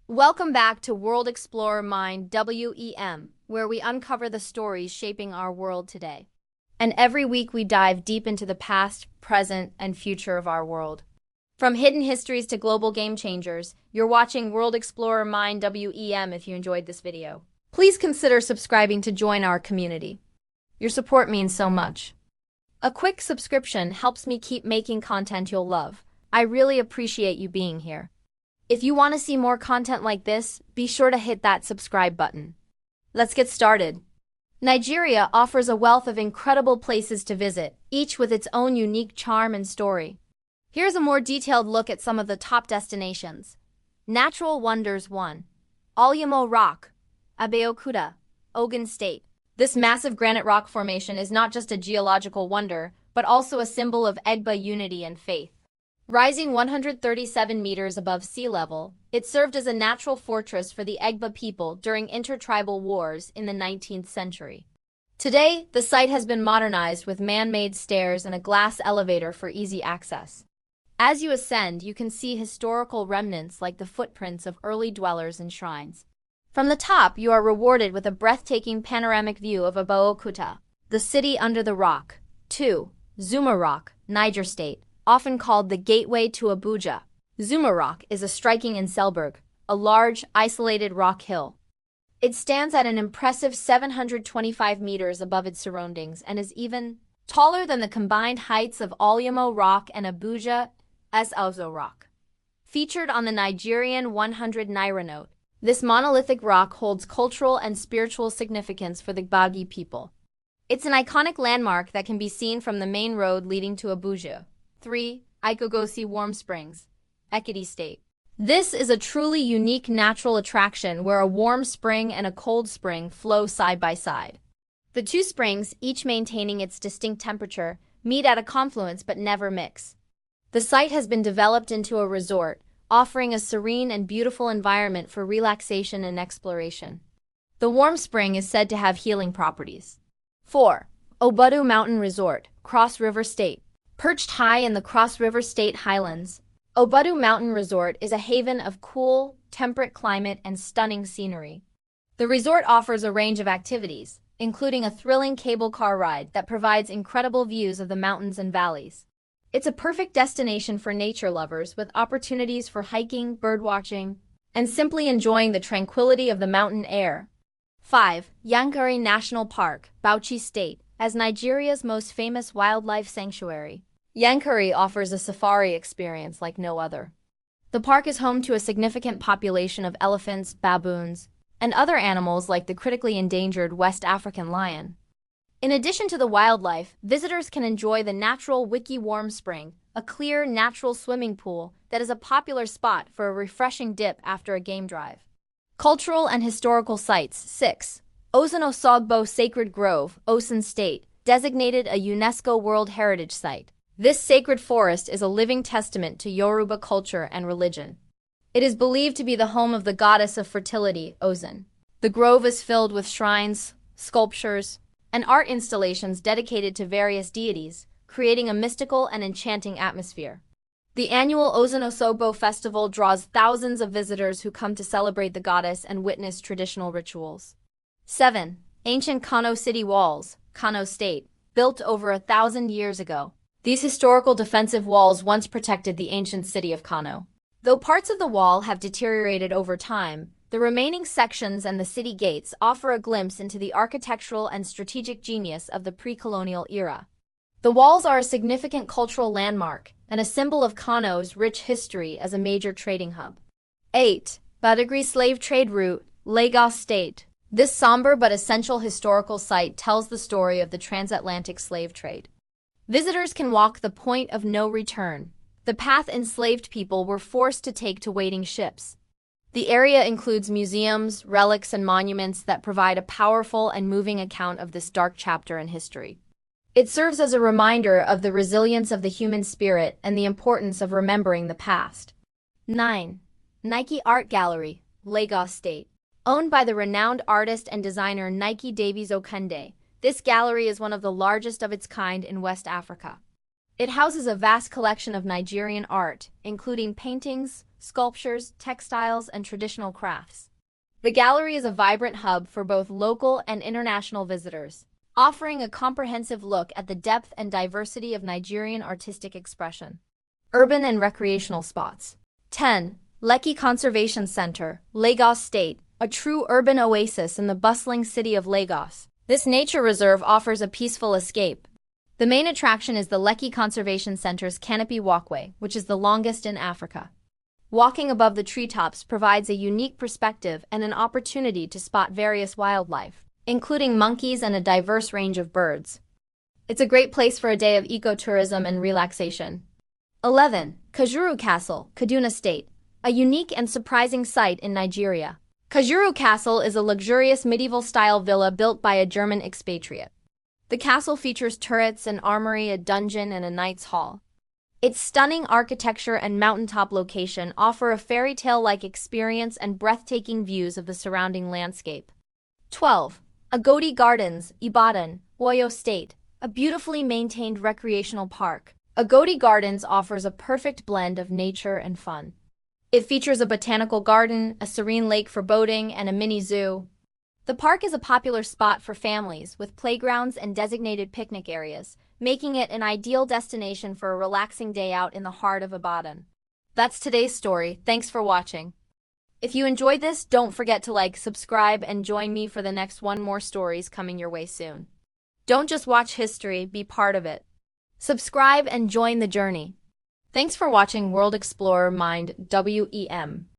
Welcome back to World Explorer Mind WEM, where we uncover the stories shaping our world today. And every week we dive deep into the past, present, and future of our world. From hidden histories to global game changers, you're watching World Explorer Mind WEM if you enjoyed this video. Please consider subscribing to join our community. Your support means so much. A quick subscription helps me keep making content you'll love. I really appreciate you being here. If you want to see more content like this, be sure to hit that subscribe button. Let's get started. Nigeria offers a wealth of incredible places to visit, each with its own unique charm and story. Here's a more detailed look at some of the top destinations. Natural Wonders 1. Olumo Rock, Abeokuta, Ogun State. This massive granite rock formation is not just a geological wonder, but also a symbol of Egba unity and faith. Rising 137 meters above sea level, it served as a natural fortress for the Egba people during intertribal wars in the 19th century. Today, the site has been modernized with man-made stairs and a glass elevator for easy access. As you ascend, you can see historical remnants like the footprints of early dwellers and shrines. From the top, you are rewarded with a breathtaking panoramic view of Abeokuta, the city under the rock. 2. Zuma Rock, Niger State. Often called the gateway to Abuja, Zuma Rock is a striking inselberg, a large, isolated rock hill. It stands at an impressive 725 meters above its surroundings and is even taller than the combined heights of Olumo Rock and Abuja's Rock. Featured on the Nigerian 100 Naira note, this monolithic rock holds cultural and spiritual significance for the Gbagyi people. It's an iconic landmark that can be seen from the main road leading to Abuja. 3. Ikogosi Warm Springs, Ekiti State. This is a truly unique natural attraction where a warm spring and a cold spring flow side by side. The two springs, each maintaining its distinct temperature, meet at a confluence but never mix. The site has been developed into a resort, offering a serene and beautiful environment for relaxation and exploration. The warm spring is said to have healing properties. 4. Obudu Mountain Resort, Cross River State. Perched high in the Cross River State Highlands, Obudu Mountain Resort is a haven of cool, temperate climate and stunning scenery. The resort offers a range of activities, including a thrilling cable car ride that provides incredible views of the mountains and valleys. It's a perfect destination for nature lovers with opportunities for hiking, birdwatching, and simply enjoying the tranquility of the mountain air. 5. Yankari National Park, Bauchi State, as Nigeria's most famous wildlife sanctuary. Yankari offers a safari experience like no other. The park is home to a significant population of elephants, baboons, and other animals like the critically endangered West African lion. In addition to the wildlife, visitors can enjoy the natural Wiki Warm Spring, a clear, natural swimming pool that is a popular spot for a refreshing dip after a game drive. Cultural and historical sites. 6. Osun Osogbo Sacred Grove, Osun State, designated a UNESCO World Heritage Site. This sacred forest is a living testament to Yoruba culture and religion. It is believed to be the home of the goddess of fertility, Osun. The grove is filled with shrines, sculptures, and art installations dedicated to various deities, creating a mystical and enchanting atmosphere. The annual Osun Osogbo Festival draws thousands of visitors who come to celebrate the goddess and witness traditional rituals. 7. Ancient Kano City Walls, Kano State, built over 1,000 years ago. These historical defensive walls once protected the ancient city of Kano. Though parts of the wall have deteriorated over time, the remaining sections and the city gates offer a glimpse into the architectural and strategic genius of the pre-colonial era. The walls are a significant cultural landmark and a symbol of Kano's rich history as a major trading hub. 8. Badagry Slave Trade Route, Lagos State. This somber but essential historical site tells the story of the transatlantic slave trade. Visitors can walk the point of no return, the path enslaved people were forced to take to waiting ships. The area includes museums, relics, and monuments that provide a powerful and moving account of this dark chapter in history. It serves as a reminder of the resilience of the human spirit and the importance of remembering the past. 9. Nike Art Gallery, Lagos State. Owned by the renowned artist and designer Nike Davies Okunde, this gallery is one of the largest of its kind in West Africa. It houses a vast collection of Nigerian art, including paintings, sculptures, textiles, and traditional crafts. The gallery is a vibrant hub for both local and international visitors, offering a comprehensive look at the depth and diversity of Nigerian artistic expression. Urban and recreational spots. 10. Lekki Conservation Center, Lagos State, a true urban oasis in the bustling city of Lagos. This nature reserve offers a peaceful escape. The main attraction is the Lekki Conservation Center's canopy walkway, which is the longest in Africa. Walking above the treetops provides a unique perspective and an opportunity to spot various wildlife, including monkeys and a diverse range of birds. It's a great place for a day of ecotourism and relaxation. 11. Kajuru Castle, Kaduna State, a unique and surprising sight in Nigeria. Kajuru Castle is a luxurious medieval-style villa built by a German expatriate. The castle features turrets, an armory, a dungeon, and a knight's hall. Its stunning architecture and mountaintop location offer a fairy tale-like experience and breathtaking views of the surrounding landscape. 12. Agodi Gardens, Ibadan, Oyo State, a beautifully maintained recreational park. Agodi Gardens offers a perfect blend of nature and fun. It features a botanical garden, a serene lake for boating, and a mini zoo. The park is a popular spot for families with playgrounds and designated picnic areas, making it an ideal destination for a relaxing day out in the heart of Ibadan. That's today's story. Thanks for watching. If you enjoyed this, don't forget to like, subscribe, and join me for the next one more stories coming your way soon. Don't just watch history, be part of it. Subscribe and join the journey. Thanks for watching World Explorer Mind WEM.